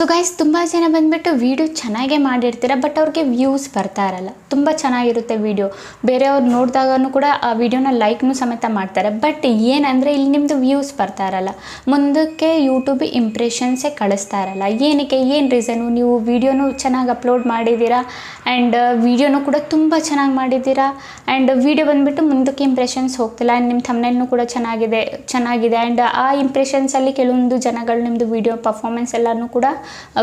So guys, ತುಂಬ ಜನ ಬಂದುಬಿಟ್ಟು ವೀಡಿಯೋ ಚೆನ್ನಾಗೇ ಮಾಡಿರ್ತೀರ, ಬಟ್ ಅವ್ರಿಗೆ ವ್ಯೂಸ್ ಬರ್ತಾ ಇರಲ್ಲ. ತುಂಬ ಚೆನ್ನಾಗಿರುತ್ತೆ ವೀಡಿಯೋ, ಬೇರೆಯವ್ರು ನೋಡಿದಾಗೂ ಕೂಡ ಆ ವಿಡಿಯೋನ ಲೈಕ್ನು ಸಮೇತ ಮಾಡ್ತಾರೆ. ಬಟ್ ಏನಂದರೆ ಇಲ್ಲಿ ನಿಮ್ಮದು ವ್ಯೂಸ್ ಬರ್ತಾ ಇರಲ್ಲ, ಮುಂದಕ್ಕೆ ಯೂಟ್ಯೂಬ್ ಇಂಪ್ರೆಷನ್ಸೇ ಕಳಿಸ್ತಾ ಇರಲ್ಲ. ಏನಕ್ಕೆ, ಏನು ರೀಸನು? ನೀವು ವೀಡಿಯೋನು ಚೆನ್ನಾಗಿ ಅಪ್ಲೋಡ್ ಮಾಡಿದ್ದೀರಾ ಆ್ಯಂಡ್ ವೀಡಿಯೋನು ಕೂಡ ತುಂಬ ಚೆನ್ನಾಗಿ ಮಾಡಿದ್ದೀರಾ ಆ್ಯಂಡ್ ವೀಡಿಯೋ ಬಂದುಬಿಟ್ಟು ಮುಂದಕ್ಕೆ ಇಂಪ್ರೆಷನ್ಸ್ ಹೋಗ್ತಿಲ್ಲ. ನಿಮ್ಮ ಥಂಬ್ನೇಲ್ನು ಕೂಡ ಚೆನ್ನಾಗಿದೆ ಆ್ಯಂಡ್ ಆ ಇಂಪ್ರೆಷನ್ಸಲ್ಲಿ ಕೆಲವೊಂದು ಜನಗಳು ನಿಮ್ಮದು ವೀಡಿಯೋ ಪರ್ಫಾರ್ಮೆನ್ಸ್ ಎಲ್ಲನೂ ಕೂಡ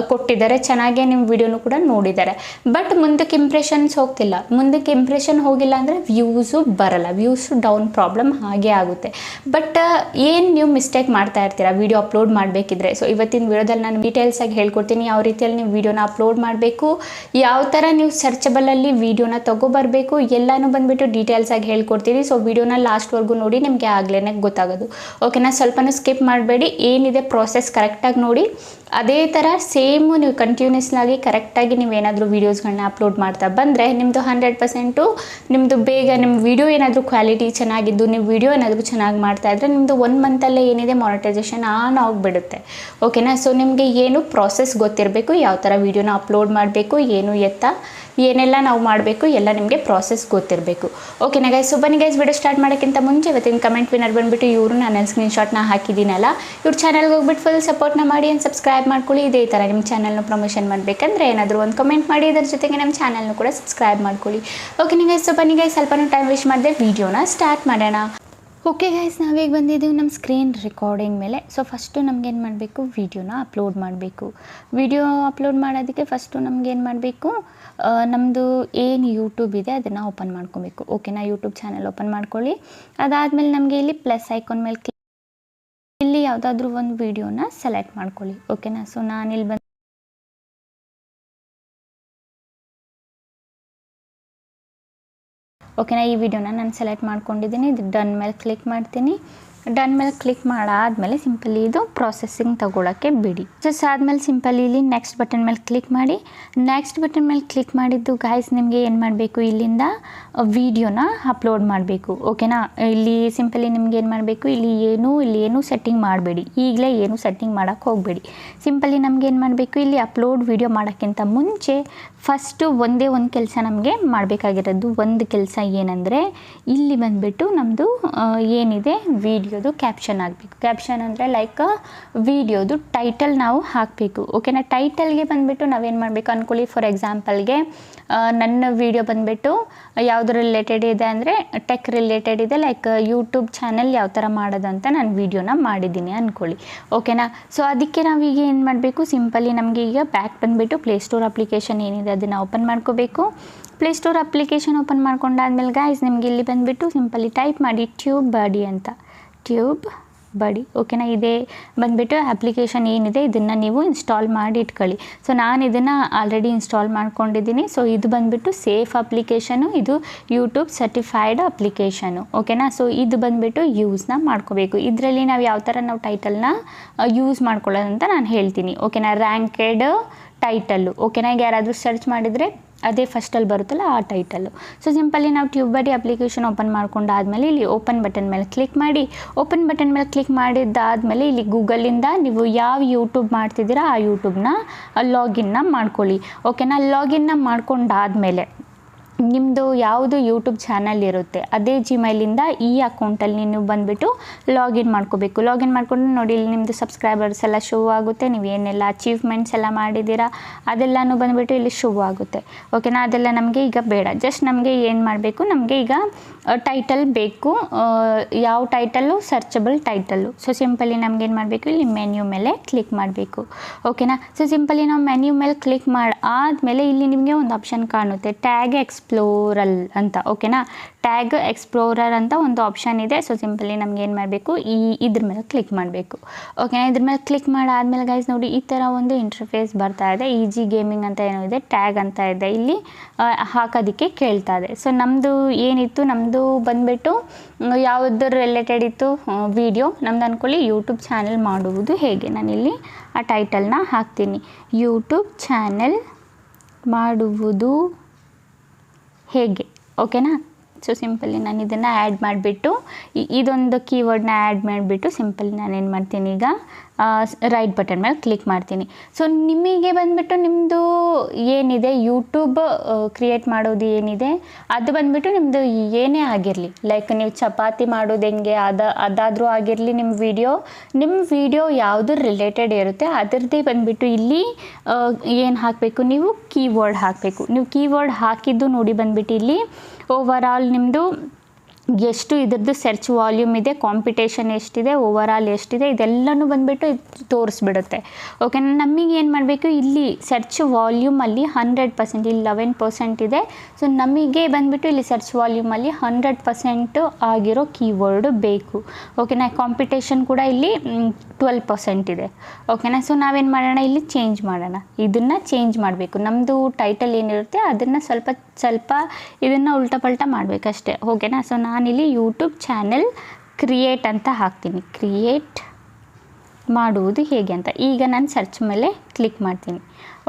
ಕೊಟ್ಟಿದ್ದಾರೆ, ಚೆನ್ನಾಗೇ ನಿಮ್ಮ ವಿಡಿಯೋನು ಕೂಡ ನೋಡಿದ್ದಾರೆ. ಬಟ್ ಮುಂದಕ್ಕೆ ಇಂಪ್ರೆಷನ್ಸ್ ಹೋಗ್ತಿಲ್ಲ. ಮುಂದಕ್ಕೆ ಇಂಪ್ರೆಷನ್ ಹೋಗಿಲ್ಲ ಅಂದರೆ ವ್ಯೂಸು ಬರಲ್ಲ, ವ್ಯೂಸು ಡೌನ್ ಪ್ರಾಬ್ಲಮ್ ಹಾಗೇ ಆಗುತ್ತೆ. ಬಟ್ ಏನು ನೀವು ಮಿಸ್ಟೇಕ್ ಮಾಡ್ತಾ ಇರ್ತೀರಾ ವೀಡಿಯೋ ಅಪ್ಲೋಡ್ ಮಾಡಬೇಕಿದ್ರೆ? ಸೊ ಇವತ್ತಿನ ವಿಡಿಯೋದಲ್ಲಿ ನಾನು ಡೀಟೇಲ್ಸಾಗಿ ಹೇಳ್ಕೊಡ್ತೀನಿ ಯಾವ ರೀತಿಯಲ್ಲಿ ನೀವು ವೀಡಿಯೋನ ಅಪ್ಲೋಡ್ ಮಾಡಬೇಕು, ಯಾವ ಥರ ನೀವು ಸರ್ಚಬಲಲ್ಲಿ ವೀಡಿಯೋನ ತೊಗೊಬರಬೇಕು, ಎಲ್ಲನೂ ಬಂದುಬಿಟ್ಟು ಡೀಟೇಲ್ಸಾಗಿ ಹೇಳ್ಕೊಡ್ತೀನಿ. ಸೊ ವಿಡಿಯೋನ ಲಾಸ್ಟ್ವರೆಗೂ ನೋಡಿ, ನಿಮಗೆ ಆಗ್ಲೇ ಗೊತ್ತಾಗೋದು. ಓಕೆನಾ? ಸ್ವಲ್ಪನೂ ಸ್ಕಿಪ್ ಮಾಡಬೇಡಿ, ಏನಿದೆ ಪ್ರೋಸೆಸ್ ಕರೆಕ್ಟಾಗಿ ನೋಡಿ. ಅದೇ ಥರ ಸೇಮು ನೀವು ಕಂಟಿನ್ಯೂಸ್ಲಾಗಿ ಕರೆಕ್ಟಾಗಿ ನೀವೇನಾದರೂ ವೀಡಿಯೋಸ್ಗಳನ್ನ ಅಪ್ಲೋಡ್ ಮಾಡ್ತಾ ಬಂದರೆ ನಿಮ್ಮದು 100% ನಿಮ್ಮದು ಬೇಗ ನಿಮ್ಮ ವೀಡಿಯೋ ಏನಾದರೂ ಕ್ವಾಲಿಟಿ ಚೆನ್ನಾಗಿದ್ದು, ನೀವು ವೀಡಿಯೋ ಏನಾದರೂ ಚೆನ್ನಾಗಿ ಮಾಡ್ತಾಯಿದ್ರೆ ನಿಮ್ಮದು 1 ಮಂತಲ್ಲೇ ಏನಿದೆ ಮಾನಿಟೈಸೇಷನ್ ಆನ್ ಆಗಿಬಿಡುತ್ತೆ. ಓಕೆನಾ? ಸೊ ನಿಮಗೆ ಏನು ಪ್ರೋಸೆಸ್ ಗೊತ್ತಿರಬೇಕು, ಯಾವ ಥರ ವೀಡಿಯೋನ ಅಪ್ಲೋಡ್ ಮಾಡಬೇಕು, ಏನು ಎತ್ತ ಏನೆಲ್ಲ ನಾವು ಮಾಡಬೇಕು ಎಲ್ಲ ನಿಮಗೆ ಪ್ರಾಸೆಸ್ ಗೊತ್ತಿರಬೇಕು. ಓಕೆನಾ ಗೈಸ್? ಸೊ ಬನ್ನಿ ಗೈಸ್, ವಿಡಿಯೋ ಸ್ಟಾರ್ಟ್ ಮಾಡೋಕ್ಕಿಂತ ಮುಂಚೆ ಇವತ್ತಿನ ಕಮೆಂಟ್ ವಿನ್ನರ್ ಬಂದುಬಿಟ್ಟು ಇವರು, ನಾನು ಸ್ಕ್ರೀನ್ಶಾಟ್ನ ಹಾಕಿದ್ದೀನಲ್ಲ, ಇವ್ರ ಚಾನಲ್ಗೆ ಹೋಗ್ಬಿಟ್ಟು ಫುಲ್ ಸಪೋರ್ಟ್ನ ಮಾಡಿ ಆ್ಯಂಡ್ ಸಬ್ಸ್ಕ್ರೈಬ್ ಮಾಡ್ಕೊಳ್ಳಿ. ಇದೇ ಥರ ನಿಮ್ಮ ಚಾನಲ್ನ ಪ್ರಮೋಷನ್ ಮಾಡಬೇಕಂದ್ರೆ ಏನಾದರೂ ಒಂದು ಕಮೆಂಟ್ ಮಾಡಿ, ಇದರ ಜೊತೆಗೆ ನಮ್ಮ ಚಾನಲ್ನು ಕೂಡ ಸಬ್ಸ್ಕ್ರೈಬ್ ಮಾಡ್ಕೊಳ್ಳಿ. ಓಕೆನಾ ಗೈಸ್? ಸೊ ಬನ್ನಿ ಗೈಸ್, ಸ್ವಲ್ಪನೂ ಟೈಮ್ ವೇಸ್ಟ್ ಮಾಡಿದೆ, ವೀಡಿಯೋನ ಸ್ಟಾರ್ಟ್ ಮಾಡೋಣ. ಓಕೆ ಗೈಸ್, ನಾವೀಗ ಬಂದಿದ್ದೀವಿ ನಮ್ಮ ಸ್ಕ್ರೀನ್ ರೆಕಾರ್ಡಿಂಗ್ ಮೇಲೆ. ಸೊ ಫಸ್ಟು ನಮಗೇನು ಮಾಡಬೇಕು, ವೀಡಿಯೋನ ಅಪ್ಲೋಡ್ ಮಾಡಬೇಕು. ವೀಡಿಯೋ ಅಪ್ಲೋಡ್ ಮಾಡೋದಕ್ಕೆ ಫಸ್ಟು ನಮಗೇನು ಮಾಡಬೇಕು, ನಮ್ಮದು ಏನು ಯೂಟ್ಯೂಬ್ ಇದೆ ಅದನ್ನು ಓಪನ್ ಮಾಡ್ಕೊಬೇಕು. ಓಕೆನಾ? ಯೂಟ್ಯೂಬ್ ಚಾನಲ್ ಓಪನ್ ಮಾಡ್ಕೊಳ್ಳಿ. ಅದಾದಮೇಲೆ ನಮಗೆ ಇಲ್ಲಿ ಪ್ಲಸ್ ಐಕಾನ್ ಮೇಲೆ ಇಲ್ಲಿ ಯಾವುದಾದ್ರೂ ಒಂದು ವೀಡಿಯೋನ ಸೆಲೆಕ್ಟ್ ಮಾಡ್ಕೊಳ್ಳಿ. ಓಕೆನಾ? ಸೊ ನಾನಿಲ್ಲಿ ಬಂದು ಓಕೆನಾ, ಈ ವಿಡಿಯೋನ ನಾನು ಸೆಲೆಕ್ಟ್ ಮಾಡ್ಕೊಂಡಿದ್ದೀನಿ. ಇದು ಡನ್ ಮೇಲೆ ಕ್ಲಿಕ್ ಮಾಡ್ತೀನಿ. ಡನ್ ಮೇಲೆ ಕ್ಲಿಕ್ ಮಾಡಾದಮೇಲೆ ಸಿಂಪಲಿ ಇದು ಪ್ರೊಸೆಸಿಂಗ್ ತಗೊಳ್ಳೋಕ್ಕೆ ಬಿಡಿ. ಜಸ್ಟ್ ಆದಮೇಲೆ ಸಿಂಪಲಿ ಇಲ್ಲಿ ನೆಕ್ಸ್ಟ್ ಬಟನ್ ಮೇಲೆ ಕ್ಲಿಕ್ ಮಾಡಿ. ನೆಕ್ಸ್ಟ್ ಬಟನ್ ಮೇಲೆ ಕ್ಲಿಕ್ ಮಾಡಿದ್ದು ಗಾಯ್ಸ್, ನಿಮಗೆ ಏನು ಮಾಡಬೇಕು, ಇಲ್ಲಿಂದ ವೀಡಿಯೋನ ಅಪ್ಲೋಡ್ ಮಾಡಬೇಕು. ಓಕೆನಾ? ಇಲ್ಲಿ ಸಿಂಪಲಿ ನಿಮ್ಗೆ ಏನು ಮಾಡಬೇಕು, ಇಲ್ಲಿ ಏನು ಸೆಟ್ಟಿಂಗ್ ಮಾಡಬೇಡಿ, ಈಗಲೇ ಏನು ಸೆಟ್ಟಿಂಗ್ ಮಾಡೋಕ್ಕೆ ಹೋಗಬೇಡಿ. ಸಿಂಪಲಿ ನಮ್ಗೆ ಏನು ಮಾಡಬೇಕು, ಇಲ್ಲಿ ಅಪ್ಲೋಡ್ ವೀಡಿಯೋ ಮಾಡೋಕ್ಕಿಂತ ಮುಂಚೆ ಫಸ್ಟು ಒಂದೇ ಒಂದು ಕೆಲಸ ನಮಗೆ ಮಾಡಬೇಕಾಗಿರೋದು. ಒಂದು ಕೆಲಸ ಏನಂದರೆ, ಇಲ್ಲಿ ಬಂದುಬಿಟ್ಟು ನಮ್ಮದು ಏನಿದೆ ವೀಡಿಯೋದು ಕ್ಯಾಪ್ಷನ್ ಆಗಬೇಕು. ಕ್ಯಾಪ್ಷನ್ ಅಂದರೆ ಲೈಕ್ ವೀಡಿಯೋದು ಟೈಟಲ್ ನಾವು ಹಾಕಬೇಕು. ಓಕೆನಾ? ಟೈಟಲ್ಗೆ ಬಂದುಬಿಟ್ಟು ನಾವೇನು ಮಾಡಬೇಕು ಅಂದ್ಕೊಳ್ಳಿ, ಫಾರ್ ಎಕ್ಸಾಂಪಲ್ಗೆ ನನ್ನ ವೀಡಿಯೋ ಬಂದುಬಿಟ್ಟು ಯಾವುದು ರಿಲೇಟೆಡ್ ಇದೆ ಅಂದರೆ ಟೆಕ್ ರಿಲೇಟೆಡ್ ಇದೆ, ಲೈಕ್ ಯೂಟ್ಯೂಬ್ ಚಾನಲ್ ಯಾವ ಥರ ಮಾಡೋದಂತ ನಾನು ವೀಡಿಯೋನ ಮಾಡಿದ್ದೀನಿ ಅಂದ್ಕೊಳ್ಳಿ. ಓಕೆನಾ? ಸೊ ಅದಕ್ಕೆ ನಾವೀಗ ಏನು ಮಾಡಬೇಕು, ಸಿಂಪಲಿ ನಮಗೆ ಈಗ ಬ್ಯಾಕ್ ಬಂದುಬಿಟ್ಟು ಪ್ಲೇಸ್ಟೋರ್ ಅಪ್ಲಿಕೇಶನ್ ಏನಿದೆ ಅದನ್ನು ಓಪನ್ ಮಾಡ್ಕೋಬೇಕು. ಪ್ಲೇಸ್ಟೋರ್ ಅಪ್ಲಿಕೇಶನ್ ಓಪನ್ ಮಾಡ್ಕೊಂಡಾದ್ಮೇಲೆ ಗಾಯ್ಸ್, ನಿಮಗೆ ಇಲ್ಲಿ ಬಂದುಬಿಟ್ಟು ಸಿಂಪಲಿ ಟೈಪ್ ಮಾಡಿ ಟ್ಯೂಬ್ ಬಡಿ ಅಂತ, ಟ್ಯೂಬ್ ಬಡಿ. ಓಕೆನಾ? ಇದೇ ಬಂದುಬಿಟ್ಟು ಅಪ್ಲಿಕೇಶನ್ ಏನಿದೆ ಇದನ್ನು ನೀವು ಇನ್ಸ್ಟಾಲ್ ಮಾಡಿ ಇಟ್ಕೊಳ್ಳಿ. ಸೊ ನಾನು ಇದನ್ನು ಆಲ್ರೆಡಿ ಇನ್ಸ್ಟಾಲ್ ಮಾಡ್ಕೊಂಡಿದ್ದೀನಿ. ಸೊ ಇದು ಬಂದುಬಿಟ್ಟು ಸೇಫ್ ಅಪ್ಲಿಕೇಶನು, ಇದು ಯೂಟ್ಯೂಬ್ ಸರ್ಟಿಫೈಡ್ ಅಪ್ಲಿಕೇಶನು. ಓಕೆನಾ? ಸೊ ಇದು ಬಂದುಬಿಟ್ಟು ಯೂಸ್ನ ಮಾಡ್ಕೋಬೇಕು. ಇದರಲ್ಲಿ ನಾವು ಯಾವ ಥರ ನಾವು ಟೈಟಲ್ನ ಯೂಸ್ ಮಾಡ್ಕೊಳ್ಳೋದಂತ ನಾನು ಹೇಳ್ತೀನಿ. ಓಕೆನಾ? ರ್ಯಾಂಕೆಡ್ ಟೈಟಲ್ಲು. ಓಕೆನಾ? ಈಗ ಯಾರಾದರೂ ಸರ್ಚ್ ಮಾಡಿದರೆ ಅದೇ ಫಸ್ಟಲ್ಲಿ ಬರುತ್ತಲ್ಲ ಆ ಟೈಟಲ್ಲು. ಸೊ ಸಿಂಪಲಿ ನಾವು ಟ್ಯೂಬ್ ಬಡಿ ಅಪ್ಲಿಕೇಶನ್ ಓಪನ್ ಮಾಡ್ಕೊಂಡಾದ್ಮೇಲೆ ಇಲ್ಲಿ ಓಪನ್ ಬಟನ್ ಮೇಲೆ ಕ್ಲಿಕ್ ಮಾಡಿ. ಓಪನ್ ಬಟನ್ ಮೇಲೆ ಕ್ಲಿಕ್ ಮಾಡಿದ್ದಾದಮೇಲೆ ಇಲ್ಲಿ ಗೂಗಲಿಂದ ನೀವು ಯಾವ ಯೂಟ್ಯೂಬ್ ಮಾಡ್ತಿದ್ದೀರಾ ಆ ಯೂಟ್ಯೂಬ್ನ ಲಾಗಿನ್ನ ಮಾಡ್ಕೊಳ್ಳಿ. ಓಕೆನಾ? ಲಾಗಿನ್ನ ಮಾಡ್ಕೊಂಡಾದಮೇಲೆ ನಿಮ್ಮದು ಯಾವುದು ಯೂಟ್ಯೂಬ್ ಚಾನಲ್ ಇರುತ್ತೆ ಅದೇ ಜಿಮೇಲಿಂದ ಈ ಅಕೌಂಟಲ್ಲಿ ನೀವು ಬಂದುಬಿಟ್ಟು ಲಾಗಿನ್ ಮಾಡ್ಕೋಬೇಕು. ಲಾಗಿನ್ ಮಾಡಿಕೊಂಡು ನೋಡಿ, ಇಲ್ಲಿ ನಿಮ್ಮದು ಸಬ್ಸ್ಕ್ರೈಬರ್ಸ್ ಎಲ್ಲ ಶೋ ಆಗುತ್ತೆ, ನೀವು ಏನೆಲ್ಲ ಅಚೀವ್ಮೆಂಟ್ಸ್ ಎಲ್ಲ ಮಾಡಿದ್ದೀರಾ ಅದೆಲ್ಲನೂ ಬಂದುಬಿಟ್ಟು ಇಲ್ಲಿ ಶೋ ಆಗುತ್ತೆ. ಓಕೆನಾ? ಅದೆಲ್ಲ ನಮಗೆ ಈಗ ಬೇಡ. ಜಸ್ಟ್ ನಮಗೆ ಏನು ಮಾಡಬೇಕು, ನಮಗೆ ಈಗ ಟೈಟಲ್ ಬೇಕು. ಯಾವ ಟೈಟಲ್ಲು? ಸರ್ಚಬಲ್ ಟೈಟಲ್ಲು. ಸೊ ಸಿಂಪಲಿ ನಮಗೇನು ಮಾಡಬೇಕು, ಇಲ್ಲಿ ಮೆನ್ಯೂ ಮೇಲೆ ಕ್ಲಿಕ್ ಮಾಡಬೇಕು. ಓಕೆನಾ? ಸೊ ಸಿಂಪಲಿ ನಾವು ಮೆನ್ಯೂ ಮೇಲೆ ಕ್ಲಿಕ್ ಮಾಡಿ ಆದಮೇಲೆ ಇಲ್ಲಿ ನಿಮಗೆ ಒಂದು ಆಪ್ಷನ್ ಕಾಣುತ್ತೆ, ಟ್ಯಾಗ್ ಎಕ್ಸ್ಪ್ಲೋರಲ್ ಅಂತ. ಓಕೆನಾ? ಟ್ಯಾಗ್ ಎಕ್ಸ್ಪ್ಲೋರರ್ ಅಂತ ಒಂದು ಆಪ್ಷನ್ ಇದೆ. ಸೊ ಸಿಂಪಲಿ ನಮ್ಗೆ ಏನು ಮಾಡಬೇಕು, ಇದ್ರ ಮೇಲೆ ಕ್ಲಿಕ್ ಮಾಡಬೇಕು. ಓಕೆನಾ? ಇದ್ರ ಮೇಲೆ ಕ್ಲಿಕ್ ಮಾಡಾದ್ಮೇಲೆ ಗೈಸ್ ನೋಡಿ, ಈ ಥರ ಒಂದು ಇಂಟರ್ಫೇಸ್ ಬರ್ತಾ ಇದೆ. ಈಜಿ ಗೇಮಿಂಗ್ ಅಂತ ಏನೋ ಇದೆ, ಟ್ಯಾಗ್ ಅಂತ ಇದೆ, ಇಲ್ಲಿ ಹಾಕೋದಕ್ಕೆ ಕೇಳ್ತಾ ಇದೆ. ಸೊ ನಮ್ಮದು ಏನಿತ್ತು, ನಮ್ಮದು ಬಂದುಬಿಟ್ಟು ಯಾವುದ್ರ ರಿಲೇಟೆಡ್ ಇತ್ತು ವಿಡಿಯೋ ನಮ್ದು ಅಂದ್ಕೊಳ್ಳಿ, ಯೂಟ್ಯೂಬ್ ಚಾನಲ್ ಮಾಡುವುದು ಹೇಗೆ. ನಾನಿಲ್ಲಿ ಆ ಟೈಟಲ್ನ ಹಾಕ್ತೀನಿ, ಯೂಟ್ಯೂಬ್ ಚಾನಲ್ ಮಾಡುವುದು ಹೇಗೆ. ಓಕೆನಾ? ಸೊ ಸಿಂಪಲಿ ನಾನು ಇದನ್ನು ಆ್ಯಡ್ ಮಾಡಿಬಿಟ್ಟು ಇದೊಂದು ಕೀವರ್ಡ್ನ ಆ್ಯಡ್ ಮಾಡಿಬಿಟ್ಟು ಸಿಂಪಲಿ ನಾನೇನು ಮಾಡ್ತೀನಿ, ಈಗ ರೈಟ್ ಬಟನ್ ಮೇಲೆ ಕ್ಲಿಕ್ ಮಾಡ್ತೀನಿ. ಸೊ ನಿಮಗೆ ಬಂದುಬಿಟ್ಟು ನಿಮ್ಮದು ಏನಿದೆ ಯೂಟ್ಯೂಬ್ ಕ್ರಿಯೇಟ್ ಮಾಡೋದು ಏನಿದೆ ಅದು ಬಂದುಬಿಟ್ಟು ನಿಮ್ಮದು ಏನೇ ಆಗಿರಲಿ, ಲೈಕ್ ನೀವು ಚಪಾತಿ ಮಾಡೋದು ಹೆಂಗೆ ಅದಾದರೂ ಆಗಿರಲಿ, ನಿಮ್ಮ ವಿಡಿಯೋ ಯಾವುದು ರಿಲೇಟೆಡ್ ಇರುತ್ತೆ ಅದರದ್ದೇ ಬಂದುಬಿಟ್ಟು ಇಲ್ಲಿ ಏನು ಹಾಕಬೇಕು, ನೀವು ಕೀವರ್ಡ್ ಹಾಕಬೇಕು. ನೀವು ಕೀವರ್ಡ್ ಹಾಕಿದ್ದು ನೋಡಿ ಬಂದುಬಿಟ್ಟು ಇಲ್ಲಿ ಓವರಾಲ್ ನಿಮ್ಮದು ಎಷ್ಟು ಇದ್ರದ್ದು ಸರ್ಚ್ ವಾಲ್ಯೂಮ್ ಇದೆ, ಕಾಂಪಿಟೇಷನ್ ಎಷ್ಟಿದೆ, ಓವರಾಲ್ ಎಷ್ಟಿದೆ, ಇದೆಲ್ಲನೂ ಬಂದುಬಿಟ್ಟು ತೋರಿಸ್ಬಿಡುತ್ತೆ. ಓಕೆ, ನಮಗೆ ಏನು ಮಾಡಬೇಕು, ಇಲ್ಲಿ ಸರ್ಚ್ ವಾಲ್ಯೂಮಲ್ಲಿ 100%, ಇಲ್ಲಿ 11% ಇದೆ. ಸೊ ನಮಗೆ ಬಂದುಬಿಟ್ಟು ಇಲ್ಲಿ ಸರ್ಚ್ ವಾಲ್ಯೂಮಲ್ಲಿ 100% ಆಗಿರೋ ಕೀವರ್ಡು ಬೇಕು. ಓಕೆನಾ, ಕಾಂಪಿಟೇಷನ್ ಕೂಡ ಇಲ್ಲಿ 12% ಇದೆ. ಓಕೆನಾ, ಸೊ ನಾವೇನು ಮಾಡೋಣ, ಇಲ್ಲಿ ಚೇಂಜ್ ಮಾಡೋಣ, ಇದನ್ನು ಚೇಂಜ್ ಮಾಡಬೇಕು. ನಮ್ಮದು ಟೈಟಲ್ ಏನಿರುತ್ತೆ ಅದನ್ನು ಸ್ವಲ್ಪ ಇದನ್ನು ಉಲ್ಟಾ ಪಲ್ಟಾ ಮಾಡಬೇಕಷ್ಟೇ. ಓಕೆನಾ, ಸೊ ನಾನಿಲ್ಲಿ ಯೂಟ್ಯೂಬ್ ಚಾನೆಲ್ ಕ್ರಿಯೇಟ್ ಅಂತ ಹಾಕ್ತೀನಿ, ಕ್ರಿಯೇಟ್ ಮಾಡುವುದು ಹೇಗೆ ಅಂತ. ಈಗ ನಾನು ಸರ್ಚ್ ಮೇಲೆ ಕ್ಲಿಕ್ ಮಾಡ್ತೀನಿ.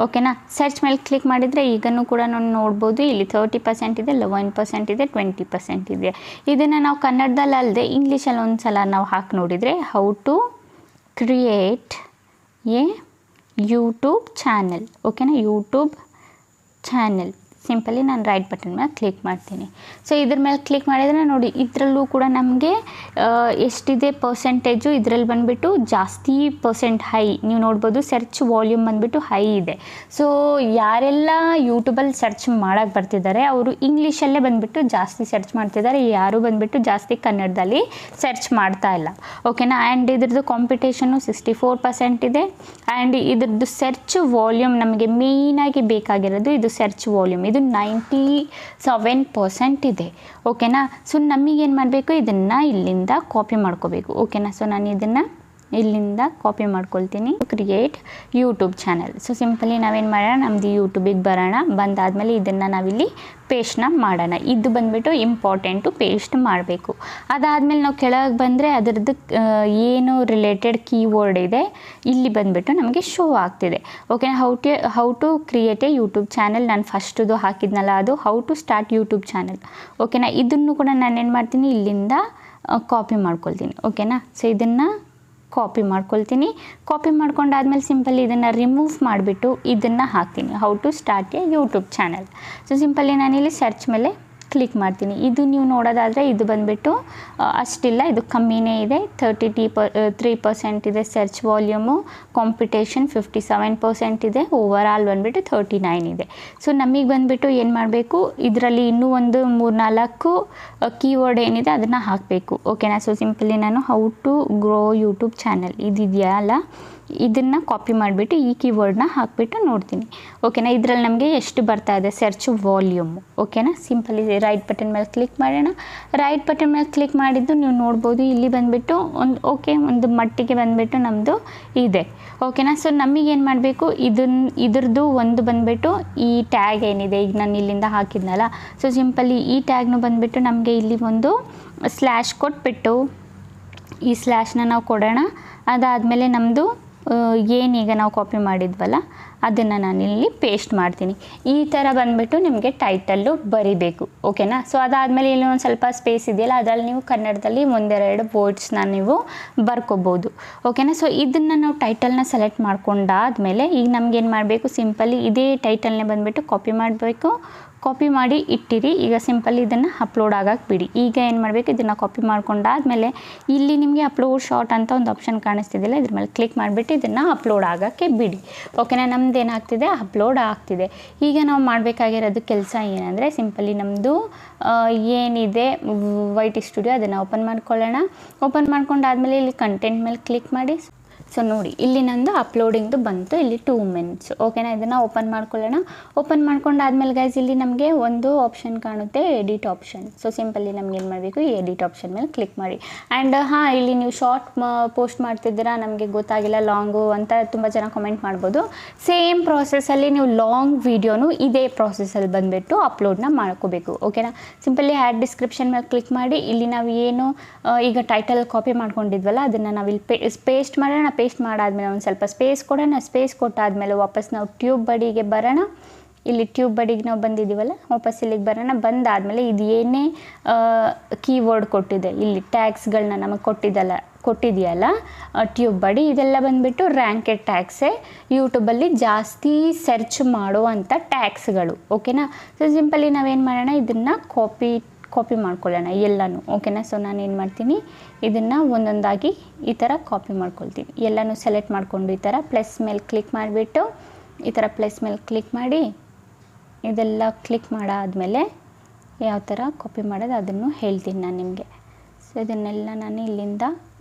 ಓಕೆನಾ, ಸರ್ಚ್ ಮೇಲೆ ಕ್ಲಿಕ್ ಮಾಡಿದರೆ ಈಗನೂ ಕೂಡ ನಾನು ನೋಡ್ಬೋದು ಇಲ್ಲಿ 30% ಇದೆ, 11% ಇದೆ, 20% ಇದೆ. ಇದನ್ನು ನಾವು ಕನ್ನಡದಲ್ಲಿ ಅಲ್ಲದೆ ಇಂಗ್ಲೀಷಲ್ಲಿ ಒಂದು ಸಲ ನಾವು ಹಾಕಿ ನೋಡಿದರೆ how to create a YouTube channel. ಓಕೆನಾ, ಯೂಟ್ಯೂಬ್ ಚಾನೆಲ್ ಸಿಂಪಲಿ ನಾನು ರೈಟ್ ಬಟನ್ ಮೇಲೆ ಕ್ಲಿಕ್ ಮಾಡ್ತೀನಿ. ಸೊ ಇದ್ರ ಮೇಲೆ ಕ್ಲಿಕ್ ಮಾಡಿದರೆ ನೋಡಿ ಇದರಲ್ಲೂ ಕೂಡ ನಮಗೆ ಎಷ್ಟಿದೆ ಪರ್ಸೆಂಟೇಜು, ಇದರಲ್ಲಿ ಬಂದುಬಿಟ್ಟು ಜಾಸ್ತಿ ಪರ್ಸೆಂಟ್ ಹೈ ನೀವು ನೋಡ್ಬೋದು. ಸರ್ಚ್ ವಾಲ್ಯೂಮ್ ಬಂದುಬಿಟ್ಟು ಹೈ ಇದೆ. ಸೊ ಯಾರೆಲ್ಲ ಯೂಟ್ಯೂಬಲ್ಲಿ ಸರ್ಚ್ ಮಾಡೋಕ್ಕೆ ಬರ್ತಿದ್ದಾರೆ ಅವರು ಇಂಗ್ಲೀಷಲ್ಲೇ ಬಂದುಬಿಟ್ಟು ಜಾಸ್ತಿ ಸರ್ಚ್ ಮಾಡ್ತಿದ್ದಾರೆ, ಯಾರು ಬಂದುಬಿಟ್ಟು ಜಾಸ್ತಿ ಕನ್ನಡದಲ್ಲಿ ಸರ್ಚ್ ಮಾಡ್ತಾ ಇಲ್ಲ. ಓಕೆನಾ, ಆ್ಯಂಡ್ ಇದ್ರದ್ದು ಕಾಂಪಿಟೇಷನ್ನು 64% ಇದೆ. ಆ್ಯಂಡ್ ಇದ್ರದ್ದು ಸರ್ಚ್ ವಾಲ್ಯೂಮ್ ನಮಗೆ ಮೇಯ್ನಾಗಿ ಬೇಕಾಗಿರೋದು ಇದು ಸರ್ಚ್ ವಾಲ್ಯೂಮ್, ಇದು 97% ಇದೆ. ಓಕೆನಾ, ಸೊ ನಮಗೇನು ಮಾಡಬೇಕು, ಇದನ್ನು ಇಲ್ಲಿಂದ ಕಾಪಿ ಮಾಡ್ಕೋಬೇಕು. ಓಕೆನಾ, ಸೊ ನಾನು ಇದನ್ನು ಇಲ್ಲಿಂದ ಕಾಪಿ ಮಾಡ್ಕೊಳ್ತೀನಿ. Create YouTube channel. So simply ನಾವೇನು ಮಾಡೋಣ, ನಮ್ಮದು ಯೂಟ್ಯೂಬಿಗೆ ಬರೋಣ. ಬಂದಾದಮೇಲೆ ಇದನ್ನು ನಾವಿಲ್ಲಿ ಪೇಸ್ಟ್ನ ಮಾಡೋಣ. ಇದು ಬಂದುಬಿಟ್ಟು ಇಂಪಾರ್ಟೆಂಟು, ಪೇಸ್ಟ್ ಮಾಡಬೇಕು. ಅದಾದಮೇಲೆ ನಾವು ಕೆಳಗೆ ಬಂದರೆ ಅದರದ್ದು ಏನು ರಿಲೇಟೆಡ್ ಕೀವರ್ಡ್ ಇದೆ ಇಲ್ಲಿ ಬಂದುಬಿಟ್ಟು ನಮಗೆ ಶೋ ಆಗ್ತಿದೆ. Okay, how to create a YouTube channel. ನಾನು ಫಸ್ಟದು ಹಾಕಿದ್ನಲ್ಲ ಅದು how to start YouTube channel. ಓಕೆನಾ, ಇದನ್ನು ಕೂಡ ನಾನೇನು ಮಾಡ್ತೀನಿ, ಇಲ್ಲಿಂದ ಕಾಪಿ ಮಾಡ್ಕೊಳ್ತೀನಿ. ಓಕೆನಾ, ಸೊ ಇದನ್ನು ಕಾಪಿ ಮಾಡ್ಕೊಳ್ತೀನಿ. ಕಾಪಿ ಮಾಡ್ಕೊಂಡಾದ್ಮೇಲೆ ಸಿಂಪಲಿ ಇದನ್ನು ರಿಮೂವ್ ಮಾಡಿಬಿಟ್ಟು ಇದನ್ನು ಹಾಕ್ತೀನಿ, how to start a YouTube channel. So simply ನಾನಿಲ್ಲಿ ಸರ್ಚ್ ಮೇಲೆ ಕ್ಲಿಕ್ ಮಾಡ್ತೀನಿ. ಇದು ನೀವು ನೋಡೋದಾದರೆ ಇದು ಬಂದುಬಿಟ್ಟು ಅಷ್ಟಿಲ್ಲ, ಇದು ಕಮ್ಮಿನೇ ಇದೆ. 33% ಇದೆ ಸರ್ಚ್ ವಾಲ್ಯೂಮು. ಕಾಂಪಿಟೇಷನ್ 57% ಇದೆ. ಓವರಾಲ್ ಬಂದುಬಿಟ್ಟು 39 ಇದೆ. ಸೊ ನಮಗೆ ಬಂದುಬಿಟ್ಟು ಏನು ಮಾಡಬೇಕು, ಇದರಲ್ಲಿ ಇನ್ನೂ ಒಂದು 3-4 ಕೀವರ್ಡ್ ಏನಿದೆ ಅದನ್ನು ಹಾಕಬೇಕು. ಓಕೆನಾ, ಸೊ ಸಿಂಪಲಿ ನಾನು how to grow YouTube channel ಇದಿದೆಯಲ್ಲ ಇದನ್ನು ಕಾಪಿ ಮಾಡಿಬಿಟ್ಟು ಈ ಕೀವರ್ಡ್ನ ಹಾಕಿಬಿಟ್ಟು ನೋಡ್ತೀನಿ. ಓಕೆನಾ, ಇದರಲ್ಲಿ ನಮಗೆ ಎಷ್ಟು ಬರ್ತಾ ಇದೆ ಸರ್ಚ್ ವಾಲ್ಯೂಮು. ಓಕೆನಾ, ಸಿಂಪಲಿ ರೈಟ್ ಬಟನ್ ಮೇಲೆ ಕ್ಲಿಕ್ ಮಾಡೋಣ. ರೈಟ್ ಬಟನ್ ಮೇಲೆ ಕ್ಲಿಕ್ ಮಾಡಿದ್ದು ನೀವು ನೋಡ್ಬೋದು ಇಲ್ಲಿ ಬಂದುಬಿಟ್ಟು ಒಂದು ಮಟ್ಟಿಗೆ ಬಂದುಬಿಟ್ಟು ನಮ್ಮದು ಇದೆ. ಓಕೆನಾ, ಸೊ ನಮಗೇನು ಮಾಡಬೇಕು, ಇದ್ರದ್ದು ಒಂದು ಬಂದುಬಿಟ್ಟು ಈ ಟ್ಯಾಗ್ ಏನಿದೆ ಈಗ ನಾನು ಇಲ್ಲಿಂದ ಹಾಕಿದ್ನಲ್ಲ, ಸೊ ಸಿಂಪಲಿ ಈ ಟ್ಯಾಗ್ನು ಬಂದುಬಿಟ್ಟು ನಮಗೆ ಇಲ್ಲಿ ಒಂದು ಸ್ಲ್ಯಾಶ್ ಕೊಟ್ಬಿಟ್ಟು ಈ ಸ್ಲ್ಯಾಶ್ನ ನಾವು ಕೊಡೋಣ. ಅದಾದಮೇಲೆ ನಮ್ಮದು ಏನೀಗ ನಾವು ಕಾಪಿ ಮಾಡಿದ್ವಲ್ಲ ಅದನ್ನು ನಾನಿಲ್ಲಿ ಪೇಸ್ಟ್ ಮಾಡ್ತೀನಿ. ಈ ಥರ ಬಂದುಬಿಟ್ಟು ನಿಮಗೆ ಟೈಟಲ್ಲು ಬರಿಬೇಕು. ಓಕೆನಾ, ಸೊ ಅದಾದಮೇಲೆ ಇಲ್ಲಿ ಒಂದು ಸ್ವಲ್ಪ ಸ್ಪೇಸ್ ಇದೆಯಲ್ಲ ಅದರಲ್ಲಿ ನೀವು ಕನ್ನಡದಲ್ಲಿ 1-2 ವರ್ಡ್ಸ್ನ ನೀವು ಬರ್ಕೋಬೋದು. ಓಕೆನಾ, ಸೊ ಇದನ್ನು ನಾವು ಟೈಟಲ್ನ ಸೆಲೆಕ್ಟ್ ಮಾಡ್ಕೊಂಡಾದಮೇಲೆ ಈಗ ನಮಗೇನು ಮಾಡಬೇಕು, ಸಿಂಪಲಿ ಇದೇ ಟೈಟಲ್ನೇ ಬಂದುಬಿಟ್ಟು ಕಾಪಿ ಮಾಡಬೇಕು. ಕಾಪಿ ಮಾಡಿ ಇಟ್ಟಿರಿ. ಈಗ ಸಿಂಪಲ್ ಇದನ್ನು ಅಪ್ಲೋಡ್ ಆಗಕ್ಕೆ ಬಿಡಿ. ಈಗ ಏನು ಮಾಡಬೇಕು, ಇದನ್ನು ಕಾಪಿ ಮಾಡ್ಕೊಂಡಾದಮೇಲೆ ಇಲ್ಲಿ ನಿಮಗೆ ಅಪ್ಲೋಡ್ ಶಾರ್ಟ್ ಅಂತ ಒಂದು ಆಪ್ಷನ್ ಕಾಣಿಸ್ತಿದೆಯಲ್ಲ ಇದ್ರ ಮೇಲೆ ಕ್ಲಿಕ್ ಮಾಡಿಬಿಟ್ಟು ಇದನ್ನು ಅಪ್ಲೋಡ್ ಆಗೋಕ್ಕೆ ಬಿಡಿ. ಓಕೆನಾ, ನಮ್ದು ಏನಾಗ್ತಿದೆ, ಅಪ್ಲೋಡ್ ಆಗ್ತಿದೆ. ಈಗ ನಾವು ಮಾಡಬೇಕಾಗಿರೋದು ಕೆಲಸ ಏನಂದರೆ ಸಿಂಪಲಿ ನಮ್ಮದು ಏನಿದೆ ವೈಟಿ ಸ್ಟುಡಿಯೋ ಅದನ್ನು ಓಪನ್ ಮಾಡ್ಕೊಳ್ಳೋಣ. ಓಪನ್ ಮಾಡ್ಕೊಂಡಾದಮೇಲೆ ಇಲ್ಲಿ ಕಂಟೆಂಟ್ ಮೇಲೆ ಕ್ಲಿಕ್ ಮಾಡಿ. ಸೊ ನೋಡಿ ಇಲ್ಲಿ ನಂದು ಅಪ್ಲೋಡಿಂಗ್ದು ಬಂತು, ಇಲ್ಲಿ 2 ಮಿನಿಟ್ಸ್. ಓಕೆನಾ, ಇದನ್ನು ಓಪನ್ ಮಾಡ್ಕೊಳ್ಳೋಣ. ಓಪನ್ ಮಾಡ್ಕೊಂಡಾದ್ಮೇಲೆ ಗೈಸ್ ಇಲ್ಲಿ ನಮಗೆ ಒಂದು ಆಪ್ಷನ್ ಕಾಣುತ್ತೆ, ಎಡಿಟ್ ಆಪ್ಷನ್. ಸೊ ಸಿಂಪಲಿ ನಮ್ಗೆ ಏನು ಮಾಡಬೇಕು, ಈ ಎಡಿಟ್ ಆಪ್ಷನ್ ಮೇಲೆ ಕ್ಲಿಕ್ ಮಾಡಿ. ಆ್ಯಂಡ್ ಇಲ್ಲಿ ನೀವು ಶಾರ್ಟ್ ಪೋಸ್ಟ್ ಮಾಡ್ತಿದ್ದೀರಾ, ನಮಗೆ ಗೊತ್ತಾಗಿಲ್ಲ ಲಾಂಗು ಅಂತ ತುಂಬ ಜನ ಕಮೆಂಟ್ ಮಾಡ್ಬೋದು. ಸೇಮ್ ಪ್ರಾಸೆಸ್ಸಲ್ಲಿ ನೀವು ಲಾಂಗ್ ವೀಡಿಯೋನು ಇದೇ ಪ್ರಾಸೆಸ್ಸಲ್ಲಿ ಬಂದುಬಿಟ್ಟು ಅಪ್ಲೋಡ್ನ ಮಾಡ್ಕೋಬೇಕು. ಓಕೆನಾ, ಸಿಂಪಲಿ ಆ್ಯಡ್ ಡಿಸ್ಕ್ರಿಪ್ಷನ್ ಮೇಲೆ ಕ್ಲಿಕ್ ಮಾಡಿ. ಇಲ್ಲಿ ನಾವು ಏನು ಈಗ ಟೈಟಲ್ ಕಾಪಿ ಮಾಡ್ಕೊಂಡಿದ್ವಲ್ಲ ಅದನ್ನು ನಾವಿಲ್ಲಿ ಪೇಸ್ಟ್ ಮಾಡೋಣ. ಪೇಸ್ಟ್ ಮಾಡಾದ್ಮೇಲೆ ಒಂದು ಸ್ವಲ್ಪ ಸ್ಪೇಸ್ ಕೊಡೋಣ. ಸ್ಪೇಸ್ ಕೊಟ್ಟಾದಮೇಲೆ ವಾಪಸ್ ನಾವು ಟ್ಯೂಬ್ ಬಡಿಗೆ ಬರೋಣ. ಇಲ್ಲಿ ಟ್ಯೂಬ್ ಬಡಿಗೆ ನಾವು ಬಂದಿದ್ದೀವಲ್ಲ ವಾಪಸ್ ಇಲ್ಲಿಗೆ ಬರೋಣ. ಬಂದಾದಮೇಲೆ ಇದು ಏನೇ ಕೀವರ್ಡ್ ಕೊಟ್ಟಿದೆ ಇಲ್ಲಿ ಟ್ಯಾಗ್ಸ್ಗಳನ್ನ ನಮಗೆ ಕೊಟ್ಟಿದೆಯಲ್ಲ ಟ್ಯೂಬ್ ಬಾಡಿ, ಇದೆಲ್ಲ ಬಂದುಬಿಟ್ಟು ರ್ಯಾಂಕೆಡ್ ಟ್ಯಾಗ್ಸೇ, ಯೂಟ್ಯೂಬಲ್ಲಿ ಜಾಸ್ತಿ ಸರ್ಚ್ ಮಾಡುವಂಥ ಟ್ಯಾಗ್ಸ್ಗಳು. ಓಕೆನಾ. ಸೊ ಸಿಂಪಲಿ ನಾವೇನು ಮಾಡೋಣ, ಇದನ್ನು ಕಾಪಿ ಮಾಡ್ಕೊಳ್ಳೋಣ ಎಲ್ಲನೂ. ಓಕೆನಾ. ಸೊ ನಾನು ಏನು ಮಾಡ್ತೀನಿ, ಇದನ್ನು ಒಂದೊಂದಾಗಿ ಈ ಥರ ಕಾಪಿ ಮಾಡ್ಕೊಳ್ತೀನಿ. ಎಲ್ಲನೂ ಸೆಲೆಕ್ಟ್ ಮಾಡಿಕೊಂಡು ಈ ಥರ ಪ್ಲಸ್ ಮೇಲೆ ಕ್ಲಿಕ್ ಮಾಡಿಬಿಟ್ಟು ಈ ಥರ ಪ್ಲಸ್ ಮೇಲೆ ಕ್ಲಿಕ್ ಮಾಡಿ ಇದೆಲ್ಲ ಕ್ಲಿಕ್ ಮಾಡಾದಮೇಲೆ ಯಾವ ಥರ ಕಾಪಿ ಮಾಡೋದು ಅದನ್ನು ಹೇಳ್ತೀನಿ ನಾನು ನಿಮಗೆ. ಸೊ ಇದನ್ನೆಲ್ಲ ನಾನು ಇಲ್ಲಿಂದ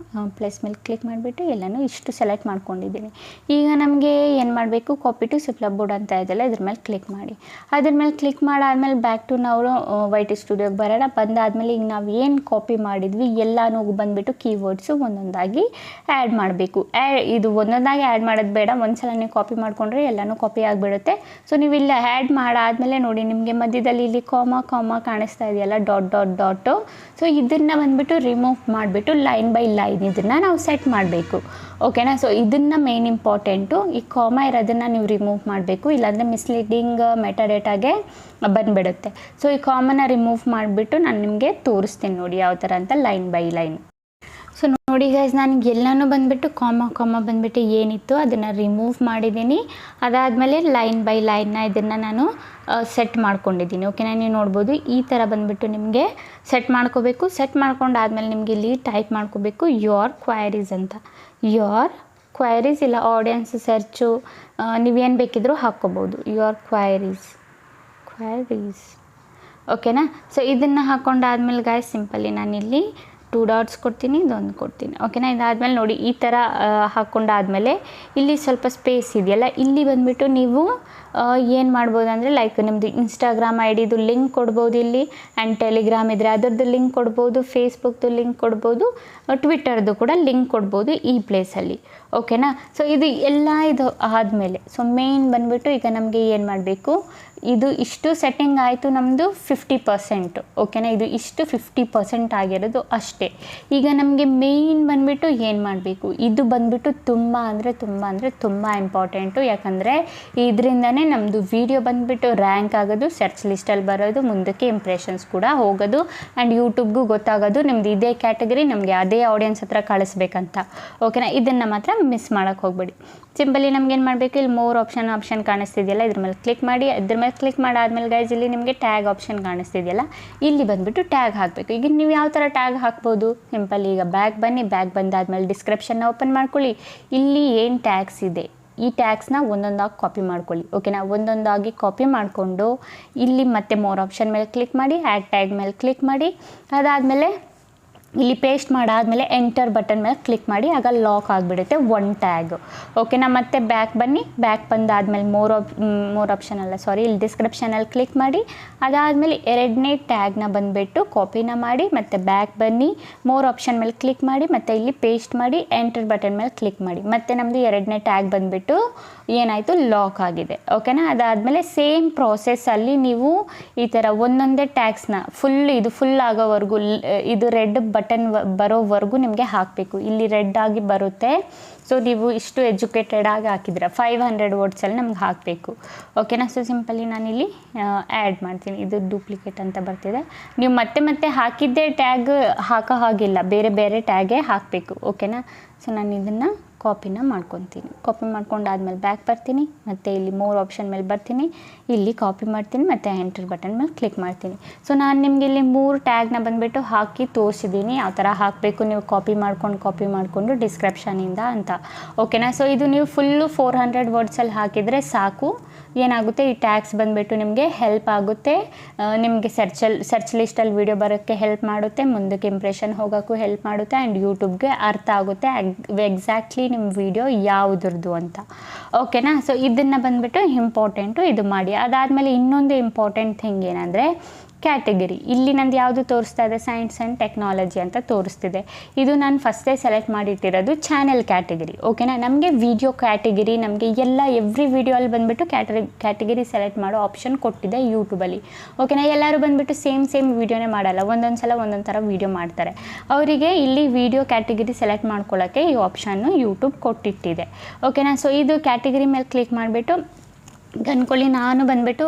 ಪ್ಲಸ್ ಮೇಲೆ ಕ್ಲಿಕ್ ಮಾಡಿಬಿಟ್ಟು ಎಲ್ಲನೂ ಇಷ್ಟು ಸೆಲೆಕ್ಟ್ ಮಾಡ್ಕೊಂಡಿದ್ದೀನಿ. ಈಗ ನಮಗೆ ಏನು ಮಾಡಬೇಕು, ಕಾಪಿ ಟು ಸಿಪ್ಲಬ್ ಬೋರ್ಡ್ ಅಂತ ಇದೆಯಲ್ಲ, ಇದ್ರ ಮೇಲೆ ಕ್ಲಿಕ್ ಮಾಡಿ. ಅದ್ರ ಮೇಲೆ ಕ್ಲಿಕ್ ಮಾಡಾದ್ಮೇಲೆ ಬ್ಯಾಕ್ ಟು ನಾವು ವೈಟಿ ಸ್ಟುಡಿಯೋಗೆ ಬರೋಣ. ಬಂದಾದಮೇಲೆ ಈಗ ನಾವು ಏನು ಕಾಪಿ ಮಾಡಿದ್ವಿ ಎಲ್ಲನೂ ಬಂದುಬಿಟ್ಟು ಕೀವರ್ಡ್ಸು ಒಂದೊಂದಾಗಿ ಆ್ಯಡ್ ಮಾಡಬೇಕು. ಇದು ಒಂದೊಂದಾಗಿ ಆ್ಯಡ್ ಮಾಡೋದು ಬೇಡ, ಒಂದ್ಸಲ ನೀವು ಕಾಪಿ ಮಾಡಿಕೊಂಡ್ರೆ ಎಲ್ಲನೂ ಕಾಪಿ ಆಗಿಬಿಡುತ್ತೆ. ಸೊ ನೀವು ಇಲ್ಲಿ ಆ್ಯಡ್ ಮಾಡಾದಮೇಲೆ ನೋಡಿ ನಿಮಗೆ ಮಧ್ಯದಲ್ಲಿ ಇಲ್ಲಿ ಕಾಮ ಕಾಣಿಸ್ತಾ ಇದೆಯಲ್ಲ, ಡಾಟು. ಸೊ ಇದನ್ನು ಬಂದುಬಿಟ್ಟು ರಿಮೂವ್ ಮಾಡಿಬಿಟ್ಟು ಲೈನ್ ಬೈ ಲೈನ್ ಇದನ್ನು ನಾವು ಸೆಟ್ ಮಾಡಬೇಕು. ಓಕೆನಾ. ಸೊ ಇದನ್ನು ಮೇನ್ ಇಂಪಾರ್ಟೆಂಟು. ಈ ಕಾಮ ಇರೋದನ್ನು ನೀವು ರಿಮೂವ್ ಮಾಡಬೇಕು, ಇಲ್ಲಾಂದರೆ ಮಿಸ್ಲೀಡಿಂಗ್ ಮೆಟಾಡೇಟಾಗೆ ಬಂದುಬಿಡುತ್ತೆ. ಸೊ ಈ ಕಾಮನ್ನ ರಿಮೂವ್ ಮಾಡಿಬಿಟ್ಟು ನಾನು ನಿಮಗೆ ತೋರಿಸ್ತೀನಿ ನೋಡಿ ಯಾವ ಥರ ಅಂತ, ಲೈನ್ ಬೈ ಲೈನ್. ಸೊ ನೋಡಿ ಗೈಸ್, ನನಗೆ ಎಲ್ಲನೂ ಬಂದುಬಿಟ್ಟು ಕಾಮ ಬಂದುಬಿಟ್ಟು ಏನಿತ್ತು ಅದನ್ನು ರಿಮೂವ್ ಮಾಡಿದ್ದೀನಿ. ಅದಾದಮೇಲೆ ಲೈನ್ ಬೈ ಲೈನ್ನ ಇದನ್ನು ನಾನು ಸೆಟ್ ಮಾಡ್ಕೊಂಡಿದ್ದೀನಿ. ಓಕೆನಾ. ನೀವು ನೋಡ್ಬೋದು ಈ ಥರ ಬಂದುಬಿಟ್ಟು ನಿಮಗೆ ಸೆಟ್ ಮಾಡ್ಕೋಬೇಕು. ಸೆಟ್ ಮಾಡ್ಕೊಂಡಾದ್ಮೇಲೆ ನಿಮಗೆ ಇಲ್ಲಿ ಟೈಪ್ ಮಾಡ್ಕೋಬೇಕು ಯೋರ್ ಕ್ವೈರೀಸ್ ಅಂತ. ಯೋರ್ ಕ್ವೈರೀಸ್ ಇಲ್ಲ ಆಡಿಯನ್ಸ್ ಸರ್ಚು ನೀವೇನು ಬೇಕಿದ್ರೂ ಹಾಕ್ಕೋಬೋದು. Your queries. ಓಕೆನಾ. ಸೊ ಇದನ್ನು ಹಾಕ್ಕೊಂಡಾದ್ಮೇಲೆ ಗೈಸ್ ಸಿಂಪಲಿ ನಾನಿಲ್ಲಿ 2 ಡಾಟ್ಸ್ ಕೊಡ್ತೀನಿ, ಇದೊಂದು ಕೊಡ್ತೀನಿ. ಓಕೆನಾ. ಇದಾದಮೇಲೆ ನೋಡಿ ಈ ಥರ ಹಾಕ್ಕೊಂಡಾದ್ಮೇಲೆ ಇಲ್ಲಿ ಸ್ವಲ್ಪ ಸ್ಪೇಸ್ ಇದೆಯಲ್ಲ, ಇಲ್ಲಿ ಬಂದುಬಿಟ್ಟು ನೀವು ಏನು ಮಾಡ್ಬೋದು ಅಂದರೆ ಲೈಕ್ ನಿಮ್ಮದು ಇನ್ಸ್ಟಾಗ್ರಾಮ್ ಐಡಿದು ಲಿಂಕ್ ಕೊಡ್ಬೋದು ಇಲ್ಲಿ, ಆ್ಯಂಡ್ ಟೆಲಿಗ್ರಾಮ್ ಇದ್ದರೆ ಅದರದ್ದು ಲಿಂಕ್ ಕೊಡ್ಬೋದು, ಫೇಸ್ಬುಕ್ದು ಲಿಂಕ್ ಕೊಡ್ಬೋದು, ಟ್ವಿಟ್ಟರ್ದು ಕೂಡ ಲಿಂಕ್ ಕೊಡ್ಬೋದು ಈ ಪ್ಲೇಸಲ್ಲಿ. ಓಕೆನಾ. ಸೊ ಇದು ಆದಮೇಲೆ ಸೊ ಮೇನ್ ಬಂದುಬಿಟ್ಟು ಈಗ ನಮಗೆ ಏನು ಮಾಡಬೇಕು, ಇದು ಇಷ್ಟು ಸೆಟ್ಟಿಂಗ್ ಆಯಿತು ನಮ್ಮದು 50%. ಓಕೆನಾ. ಇದು ಇಷ್ಟು 50% ಆಗಿರೋದು ಅಷ್ಟೇ. ಈಗ ನಮಗೆ ಮೇಯ್ನ್ ಬಂದುಬಿಟ್ಟು ಏನು ಮಾಡಬೇಕು, ಇದು ಬಂದುಬಿಟ್ಟು ತುಂಬ ಇಂಪಾರ್ಟೆಂಟು. ಯಾಕಂದರೆ ಇದರಿಂದನೇ ನಮ್ಮದು ವಿಡಿಯೋ ಬಂದುಬಿಟ್ಟು ರ್ಯಾಂಕ್ ಆಗೋದು, ಸರ್ಚ್ ಲಿಸ್ಟಲ್ಲಿ ಬರೋದು, ಮುಂದಕ್ಕೆ ಇಂಪ್ರೆಷನ್ಸ್ ಕೂಡ ಹೋಗೋದು, ಆ್ಯಂಡ್ ಯೂಟ್ಯೂಬ್ಗೂ ಗೊತ್ತಾಗೋದು ನಿಮ್ಮದು ಇದೇ ಕ್ಯಾಟಗರಿ ನಮಗೆ ಅದೇ ಆಡಿಯನ್ಸ್ ಹತ್ರ ಕಳಿಸ್ಬೇಕಂತ. ಓಕೆನಾ. ಇದನ್ನು ಮಾತ್ರ ಮಿಸ್ ಮಾಡೋಕ್ಕೆ ಹೋಗಬೇಡಿ. ಸಿಂಪಲಿ ನಮ್ಗೇನು ಮಾಡಬೇಕು, ಇಲ್ಲಿ 3 ಆಪ್ಷನ್ ಕಾಣಿಸ್ತಿದೆಯಲ್ಲ, ಇದ್ರ ಮೇಲೆ ಕ್ಲಿಕ್ ಮಾಡಿ. ಇದ್ರ ಮೇಲೆ ಕ್ಲಿಕ್ ಮಾಡಾದ್ಮೇಲೆ ಗೈಸ್ ಇಲ್ಲಿ ನಿಮಗೆ ಟ್ಯಾಗ್ ಆಪ್ಷನ್ ಕಾಣಿಸ್ತಿದೆಯಲ್ಲ, ಇಲ್ಲಿ ಬಂದುಬಿಟ್ಟು ಟ್ಯಾಗ್ ಹಾಕಬೇಕು. ಈಗ ನೀವು ಯಾವ ಥರ ಟ್ಯಾಗ್ ಹಾಕ್ಬೋದು, ಸಿಂಪಲ್ ಈಗ ಬ್ಯಾಕ್ ಬಂದಾದ್ಮೇಲೆ ಡಿಸ್ಕ್ರಿಪ್ಷನ್ನ ಓಪನ್ ಮಾಡ್ಕೊಳ್ಳಿ. ಇಲ್ಲಿ ಏನು ಟ್ಯಾಗ್ಸ್ ಇದೆ ಈ ಟ್ಯಾಗ್ಸ್ನ ಒಂದೊಂದಾಗಿ ಕಾಪಿ ಮಾಡ್ಕೊಳ್ಳಿ. ಓಕೆನಾ. ಒಂದೊಂದಾಗಿ ಕಾಪಿ ಮಾಡಿಕೊಂಡು ಇಲ್ಲಿ ಮತ್ತೆ 3 ಆಪ್ಷನ್ ಮೇಲೆ ಕ್ಲಿಕ್ ಮಾಡಿ, ಆ್ಯಡ್ ಟ್ಯಾಗ್ ಮೇಲೆ ಕ್ಲಿಕ್ ಮಾಡಿ. ಅದಾದಮೇಲೆ ಇಲ್ಲಿ ಪೇಸ್ಟ್ ಮಾಡಾದಮೇಲೆ ಎಂಟರ್ ಬಟನ್ ಮೇಲೆ ಕ್ಲಿಕ್ ಮಾಡಿ, ಆಗ ಲಾಕ್ ಆಗಿಬಿಡುತ್ತೆ 1 ಟ್ಯಾಗ್. ಓಕೆನಾ. ಮತ್ತೆ ಬ್ಯಾಕ್ ಬಂದಾದಮೇಲೆ 3 ಆಪ್ಷನ್ ಅಲ್ಲ ಸಾರಿ, ಇಲ್ಲಿ ಡಿಸ್ಕ್ರಿಪ್ಷನಲ್ಲಿ ಕ್ಲಿಕ್ ಮಾಡಿ. ಅದಾದಮೇಲೆ 2ನೇ ಟ್ಯಾಗ್ನ ಬಂದುಬಿಟ್ಟು ಕಾಪಿನ ಮಾಡಿ, ಮತ್ತು ಬ್ಯಾಕ್ ಬನ್ನಿ, 3 ಆಪ್ಷನ್ ಮೇಲೆ ಕ್ಲಿಕ್ ಮಾಡಿ, ಮತ್ತು ಇಲ್ಲಿ ಪೇಸ್ಟ್ ಮಾಡಿ, ಎಂಟರ್ ಬಟನ್ ಮೇಲೆ ಕ್ಲಿಕ್ ಮಾಡಿ. ಮತ್ತು ನಮ್ಮದು 2ನೇ ಟ್ಯಾಗ್ ಬಂದುಬಿಟ್ಟು ಏನಾಯಿತು, ಲಾಕ್ ಆಗಿದೆ. ಓಕೆನಾ. ಅದಾದಮೇಲೆ ಸೇಮ್ ಪ್ರಾಸೆಸ್ಸಲ್ಲಿ ನೀವು ಈ ಥರ ಒಂದೊಂದೇ ಟ್ಯಾಗ್ಸ್ನ ಫುಲ್ ಆಗೋವರೆಗೂ, ಇದು ರೆಡ್ ಬಟನ್ ಬರೋವರೆಗೂ ನಿಮಗೆ ಹಾಕಬೇಕು. ಇಲ್ಲಿ ರೆಡ್ ಆಗಿ ಬರುತ್ತೆ. ಸೊ ನೀವು ಇಷ್ಟು ಎಜುಕೇಟೆಡ್ ಆಗಿ ಹಾಕಿದ್ರೆ 500 ವರ್ಡ್ಸಲ್ಲಿ ನಮ್ಗೆ ಹಾಕಬೇಕು. ಓಕೆನಾ. ಸೊ ಸಿಂಪಲಿ ನಾನಿಲ್ಲಿ ಆ್ಯಡ್ ಮಾಡ್ತೀನಿ. ಇದು ಡೂಪ್ಲಿಕೇಟ್ ಅಂತ ಬರ್ತಿದೆ. ನೀವು ಮತ್ತೆ ಹಾಕಿದ್ದೇ ಟ್ಯಾಗ್ ಹಾಕೋ ಹಾಗಿಲ್ಲ, ಬೇರೆ ಟ್ಯಾಗೇ ಹಾಕಬೇಕು. ಓಕೆನಾ. ಸೊ ನಾನು ಇದನ್ನು ಕಾಪಿನ ಮಾಡ್ಕೊತೀನಿ. ಕಾಪಿ ಮಾಡ್ಕೊಂಡಾದ್ಮೇಲೆ ಬ್ಯಾಕ್ ಬರ್ತೀನಿ, ಮತ್ತು ಇಲ್ಲಿ 3 ಆಪ್ಷನ್ ಮೇಲೆ ಬರ್ತೀನಿ, ಇಲ್ಲಿ ಕಾಪಿ ಮಾಡ್ತೀನಿ, ಮತ್ತು ಎಂಟರ್ ಬಟನ್ ಮೇಲೆ ಕ್ಲಿಕ್ ಮಾಡ್ತೀನಿ. ಸೊ ನಾನು ನಿಮಗೆ ಇಲ್ಲಿ 3 ಟ್ಯಾಗ್ನ ಬಂದುಬಿಟ್ಟು ಹಾಕಿ ತೋರಿಸಿದ್ದೀನಿ ಯಾವ ಥರ ಹಾಕಬೇಕು ನೀವು ಕಾಪಿ ಮಾಡಿಕೊಂಡು ಡಿಸ್ಕ್ರಿಪ್ಷನಿಂದ ಅಂತ. ಓಕೆನಾ. ಸೊ ಇದು ನೀವು ಫುಲ್ಲು 400 ವರ್ಡ್ಸಲ್ಲಿ ಹಾಕಿದರೆ ಸಾಕು. ಏನಾಗುತ್ತೆ, ಈ ಟ್ಯಾಗ್ಸ್ ಬಂದುಬಿಟ್ಟು ನಿಮಗೆ ಹೆಲ್ಪ್ ಆಗುತ್ತೆ, ನಿಮಗೆ ಸರ್ಚ್ ಲಿಸ್ಟಲ್ಲಿ ವೀಡಿಯೋ ಬರೋಕ್ಕೆ ಹೆಲ್ಪ್ ಮಾಡುತ್ತೆ, ಮುಂದಕ್ಕೆ ಇಂಪ್ರೆಷನ್ ಹೋಗೋಕ್ಕೂ ಹೆಲ್ಪ್ ಮಾಡುತ್ತೆ, ಆ್ಯಂಡ್ ಯೂಟ್ಯೂಬ್ಗೆ ಅರ್ಥ ಆಗುತ್ತೆ ಎಕ್ಸಾಕ್ಟ್ಲಿ ನಿಮ್ಮ ವೀಡಿಯೋ ಯಾವುದ್ರದ್ದು ಅಂತ. ಓಕೆನಾ. ಸೊ ಇದನ್ನು ಬಂದುಬಿಟ್ಟು ಇಂಪಾರ್ಟೆಂಟು, ಇದು ಮಾಡಿ. ಅದಾದಮೇಲೆ ಇನ್ನೊಂದು ಇಂಪಾರ್ಟೆಂಟ್ ಥಿಂಗ್ ಏನಂದರೆ ಕ್ಯಾಟಗರಿ. ಇಲ್ಲಿ ನಂದು ಯಾವುದು ತೋರಿಸ್ತಾ ಇದೆ, ಸೈನ್ಸ್ ಆ್ಯಂಡ್ ಟೆಕ್ನಾಲಜಿ ಅಂತ ತೋರಿಸ್ತಿದೆ. ಇದು ನಾನು ಫಸ್ಟೇ ಸೆಲೆಕ್ಟ್ ಮಾಡಿಟ್ಟಿರೋದು ಚಾನೆಲ್ ಕ್ಯಾಟಗರಿ. ಓಕೆನಾ. ನಮಗೆ ವಿಡಿಯೋ ಕ್ಯಾಟಗರಿ ನಮಗೆ ಎವ್ರಿ ವಿಡಿಯೋಲ್ಲಿ ಬಂದುಬಿಟ್ಟು ಕ್ಯಾಟಗರಿ ಸೆಲೆಕ್ಟ್ ಮಾಡೋ ಆಪ್ಷನ್ ಕೊಟ್ಟಿದೆ ಯೂಟ್ಯೂಬಲ್ಲಿ. ಓಕೆನಾ. ಎಲ್ಲರೂ ಬಂದುಬಿಟ್ಟು ಸೇಮ್ ವೀಡಿಯೋನೇ ಮಾಡಲ್ಲ, ಒಂದೊಂದು ಸಲ ಒಂದೊಂದು ಥರ ವೀಡಿಯೋ ಮಾಡ್ತಾರೆ. ಅವರಿಗೆ ಇಲ್ಲಿ ವಿಡಿಯೋ ಕ್ಯಾಟಗರಿ ಸೆಲೆಕ್ಟ್ ಮಾಡ್ಕೊಳ್ಳೋಕ್ಕೆ ಈ ಆಪ್ಷನ್ನು ಯೂಟ್ಯೂಬ್ ಕೊಟ್ಟಿಟ್ಟಿದೆ. ಓಕೆನಾ. ಸೊ ಇದು ಕ್ಯಾಟಗರಿ ಮೇಲೆ ಕ್ಲಿಕ್ ಮಾಡಿಬಿಟ್ಟು ಅಂದ್ಕೊಳ್ಳಿ ನಾನು ಬಂದುಬಿಟ್ಟು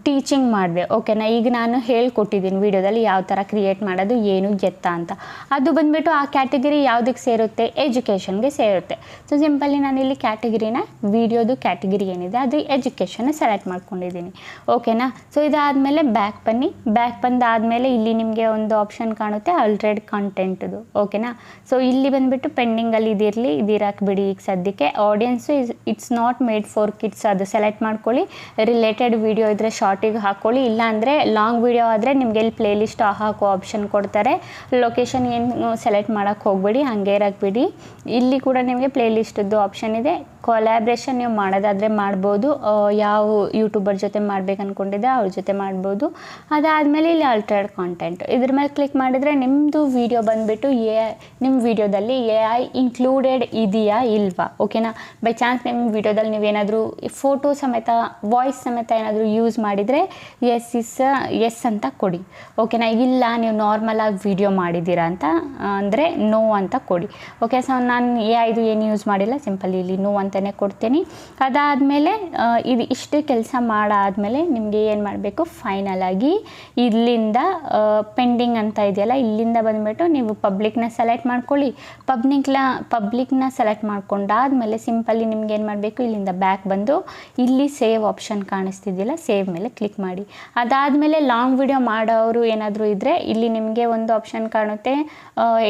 ಟೀಚಿಂಗ್ ಮಾಡಿದೆ, ಓಕೆನಾ. ಈಗ ನಾನು ಹೇಳ್ಕೊಟ್ಟಿದ್ದೀನಿ ವಿಡಿಯೋದಲ್ಲಿ ಯಾವ ಥರ ಕ್ರಿಯೇಟ್ ಮಾಡೋದು, ಏನು ಎತ್ತ ಅಂತ. ಅದು ಬಂದುಬಿಟ್ಟು ಆ ಕ್ಯಾಟಗರಿ ಯಾವುದಕ್ಕೆ ಸೇರುತ್ತೆ, ಎಜುಕೇಷನ್ಗೆ ಸೇರುತ್ತೆ. ಸೊ ಸಿಂಪಲಿ ನಾನು ಇಲ್ಲಿ ಕ್ಯಾಟಗಿರಿನ, ವಿಡಿಯೋದು ಕ್ಯಾಟಗಿರಿ ಏನಿದೆ ಅದು ಎಜುಕೇಷನ್ನ ಸೆಲೆಕ್ಟ್ ಮಾಡ್ಕೊಂಡಿದ್ದೀನಿ, ಓಕೆನಾ. ಸೊ ಇದಾದಮೇಲೆ ಬ್ಯಾಕ್ ಬನ್ನಿ. ಬ್ಯಾಕ್ ಬಂದಾದಮೇಲೆ ಇಲ್ಲಿ ನಿಮಗೆ ಒಂದು ಆಪ್ಷನ್ ಕಾಣುತ್ತೆ ಆಲ್ರೆಡಿ ಕಂಟೆಂಟ್ದು, ಓಕೆನಾ. ಸೊ ಇಲ್ಲಿ ಬಂದುಬಿಟ್ಟು ಪೆಂಡಿಂಗಲ್ಲಿ ಇದಿರಲಿ, ಇದಿರಾಕ್ ಬಿಡಿ ಈಗ ಸದ್ಯಕ್ಕೆ. Audience it's not made for kids ಅದು ಸೆಲೆಕ್ಟ್ ಮಾಡ್ಕೊಳ್ಳಿ. ರಿಲೇಟೆಡ್ ವಿಡಿಯೋ ಇದ್ದರೆ ಶಾರ್ಟಿಗೆ ಹಾಕ್ಕೊಳ್ಳಿ, ಇಲ್ಲ ಅಂದರೆ ಲಾಂಗ್ ವಿಡಿಯೋ ಆದರೆ ನಿಮಗೆ ಇಲ್ಲಿ ಪ್ಲೇ ಲಿಸ್ಟ್ ಹಾಕೋ ಆಪ್ಷನ್ ಕೊಡ್ತಾರೆ. ಲೊಕೇಶನ್ ಏನು ಸೆಲೆಕ್ಟ್ ಮಾಡೋಕ್ಕೆ ಹೋಗಬೇಡಿ, ಹಾಗೆ ಇರಕ್ಕೆ ಬಿಡಿ. ಇಲ್ಲಿ ಕೂಡ ನಿಮಗೆ ಪ್ಲೇ ಲಿಸ್ಟದ್ದು ಆಪ್ಷನ್ ಇದೆ. ಕೊಲ್ಯಾಬ್ರೇಷನ್ ನೀವು ಮಾಡೋದಾದರೆ ಮಾಡ್ಬೋದು, ಯಾವ ಯೂಟ್ಯೂಬರ್ ಜೊತೆ ಮಾಡ್ಬೇಕು ಅಂದ್ಕೊಂಡಿದ್ದೆ ಅವ್ರ ಜೊತೆ ಮಾಡ್ಬೋದು. ಅದಾದಮೇಲೆ ಇಲ್ಲಿ ಆಲ್ಟರ್ಡ್ ಕಾಂಟೆಂಟ್ ಇದ್ರ ಮೇಲೆ ಕ್ಲಿಕ್ ಮಾಡಿದರೆ ನಿಮ್ಮದು ವಿಡಿಯೋ ಬಂದುಬಿಟ್ಟು ನಿಮ್ಮ ವಿಡಿಯೋದಲ್ಲಿ AI ಇನ್ಕ್ಲೂಡೆಡ್ ಇದೆಯಾ ಇಲ್ವಾ, ಓಕೆನಾ. ಬೈ ಚಾನ್ಸ್ ನಿಮ್ಮ ವಿಡಿಯೋದಲ್ಲಿ ನೀವೇನಾದರೂ ಫೋಟೋ ಸಮೇತ ವಾಯ್ಸ್ ಸಮೇತ ಏನಾದರೂ ಯೂಸ್ ಮಾಡಿದರೆ ಎಸ್ ಅಂತ ಕೊಡಿ, ಓಕೆನಾ. ಇಲ್ಲ ನೀವು ನಾರ್ಮಲಾಗಿ ವಿಡಿಯೋ ಮಾಡಿದ್ದೀರಾ ಅಂತ ಅಂದರೆ ನೋ ಅಂತ ಕೊಡಿ, ಓಕೆ. ಸೊ ನಾನು ಇದು ಏನು ಯೂಸ್ ಮಾಡಿಲ್ಲ, ಸಿಂಪಲ್ ಇಲ್ಲಿ ನೋ ಅಂತಲೇ ಕೊಡ್ತೀನಿ. ಅದಾದಮೇಲೆ ಇದು ಇಷ್ಟು ಕೆಲಸ ಮಾಡಾದಮೇಲೆ ನಿಮಗೆ ಏನು ಮಾಡಬೇಕು, ಫೈನಲಾಗಿ ಇಲ್ಲಿಂದ ಪೆಂಡಿಂಗ್ ಅಂತ ಇದೆಯಲ್ಲ, ಇಲ್ಲಿಂದ ಬಂದುಬಿಟ್ಟು ನೀವು ಪಬ್ಲಿಕ್ನ ಸೆಲೆಕ್ಟ್ ಮಾಡ್ಕೊಳ್ಳಿ. ಪಬ್ಲಿಕ್ನ ಸೆಲೆಕ್ಟ್ ಮಾಡ್ಕೊಂಡಾದ್ಮೇಲೆ ಸಿಂಪಲಿ ನಿಮ್ಗೆ ಏನು ಮಾಡಬೇಕು, ಇಲ್ಲಿಂದ ಬ್ಯಾಕ್ ಬಂದು ಇಲ್ಲಿ ಸೇವ್ ಆಪ್ಷನ್ ಕಾಣಿಸ್ತಿದ್ದಿಲ್ಲ, ಸೇವ್ ಮೇಲೆ ಕ್ಲಿಕ್ ಮಾಡಿ. ಅದಾದಮೇಲೆ ಲಾಂಗ್ ವಿಡಿಯೋ ಮಾಡೋರು ಏನಾದರೂ ಇದ್ದರೆ ಇಲ್ಲಿ ನಿಮಗೆ ಒಂದು ಆಪ್ಷನ್ ಕಾಣುತ್ತೆ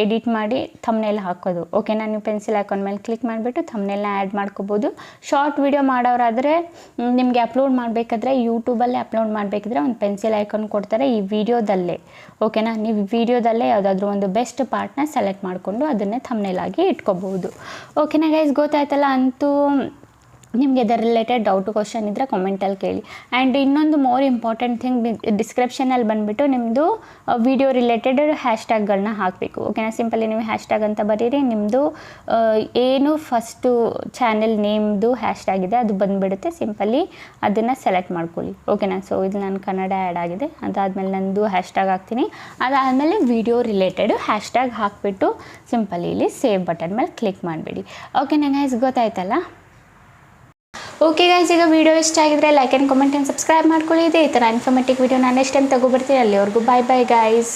ಎಡಿಟ್ ಮಾಡಿ ಥಂಬ್ನೇಲ್ ಹಾಕೋದು, ಓಕೆನಾ. ನೀವು ಪೆನ್ಸಿಲ್ ಐಕಾನ್ ಮೇಲೆ ಕ್ಲಿಕ್ ಮಾಡಿಬಿಟ್ಟು ಥಂಬ್ನೇಲ್ನ ಆ್ಯಡ್ ಮಾಡ್ಕೋಬೋದು. ಶಾರ್ಟ್ ವಿಡಿಯೋ ಮಾಡೋರಾದರೆ ನಿಮಗೆ ಅಪ್ಲೋಡ್ ಮಾಡಬೇಕಾದ್ರೆ ಯೂಟ್ಯೂಬಲ್ಲೇ ಅಪ್ಲೋಡ್ ಮಾಡಬೇಕಿದ್ರೆ ಒಂದು ಪೆನ್ಸಿಲ್ ಐಕಾನ್ ಕೊಡ್ತಾರೆ ಈ ವಿಡಿಯೋದಲ್ಲೇ, ಓಕೆನಾ. ನೀವು ವಿಡಿಯೋದಲ್ಲೇ ಯಾವುದಾದ್ರೂ ಒಂದು ಬೆಸ್ಟ್ ಪಾರ್ಟ್ನ ಸೆಲೆಕ್ಟ್ ಮಾಡಿಕೊಂಡು ಅದನ್ನೇ ಥಂಬ್ನೇಲ್ ಆಗಿ ಇಟ್ಕೋಬೋದು, ಓಕೆನಾ ಗೈಸ್. ಗೊತ್ತಾಯ್ತಲ್ಲ. ಅಂತೂ ನಿಮಗೆ ಇದರ ರಿಲೇಟೆಡ್ ಡೌಟು ಕ್ವಶನ್ ಇದ್ದರೆ ಕಾಮೆಂಟಲ್ಲಿ ಕೇಳಿ. ಆ್ಯಂಡ್ ಇನ್ನೊಂದು ಮೋರ್ ಇಂಪಾರ್ಟೆಂಟ್ ಥಿಂಗ್, ಡಿಸ್ಕ್ರಿಪ್ಷನಲ್ಲಿ ಬಂದುಬಿಟ್ಟು ನಿಮ್ಮದು ವಿಡಿಯೋ ರಿಲೇಟೆಡ್ ಹ್ಯಾಶ್ಟ್ಯಾಗ್ಗಳನ್ನ ಹಾಕಬೇಕು, ಓಕೆನಾ. ಸಿಂಪಲಿ ನೀವು ಹ್ಯಾಶ್ಟ್ಯಾಗ್ ಅಂತ ಬರೀರಿ, ನಿಮ್ಮದು ಏನು ಫಸ್ಟು ಚಾನೆಲ್ ನೇಮ್ದು ಹ್ಯಾಶ್ಟ್ಯಾಗ್ ಇದೆ ಅದು ಬಂದುಬಿಡುತ್ತೆ. ಸಿಂಪಲಿ ಅದನ್ನು ಸೆಲೆಕ್ಟ್ ಮಾಡ್ಕೊಳ್ಳಿ, ಓಕೆನಾ. ಸೊ ಇದು ನಾನು ಕನ್ನಡ ಆ್ಯಡ್ ಆಗಿದೆ. ಅದಾದಮೇಲೆ ನಂದು ಹ್ಯಾಶ್ಟ್ಯಾಗ್ ಹಾಕ್ತೀನಿ. ಅದಾದಮೇಲೆ ವಿಡಿಯೋ ರಿಲೇಟೆಡು ಹ್ಯಾಶ್ಟ್ಯಾಗ್ ಹಾಕಿಬಿಟ್ಟು ಸಿಂಪಲಿ ಇಲ್ಲಿ ಸೇವ್ ಬಟನ್ ಮೇಲೆ ಕ್ಲಿಕ್ ಮಾಡಿಬಿಡಿ, ಓಕೆನಾ ಗೈಸ್. ಗೊತ್ತಾಯ್ತಲ್ಲ. ಓಕೆ ಗೈಸ್, ಈಗ ವಿಡಿಯೋ ಇಷ್ಟ ಆಗಿದ್ರೆ like and comment and subscribe ಮಾಡ್ಕೊಳ್ಳಿ. ಇದೇ ಈ ಥರ ಇನ್ಫಾರ್ಮೇಟಿವ್ ವಿಡಿಯೋ ನಾನು ನೆಕ್ಸ್ಟ್ ಟೈಮ್ ತಗೊಬರ್ತೀನಿ. ಅಲ್ಲಿವರೆಗೂ ಬಾಯ್ ಬಾಯ್ ಗೈಸ್.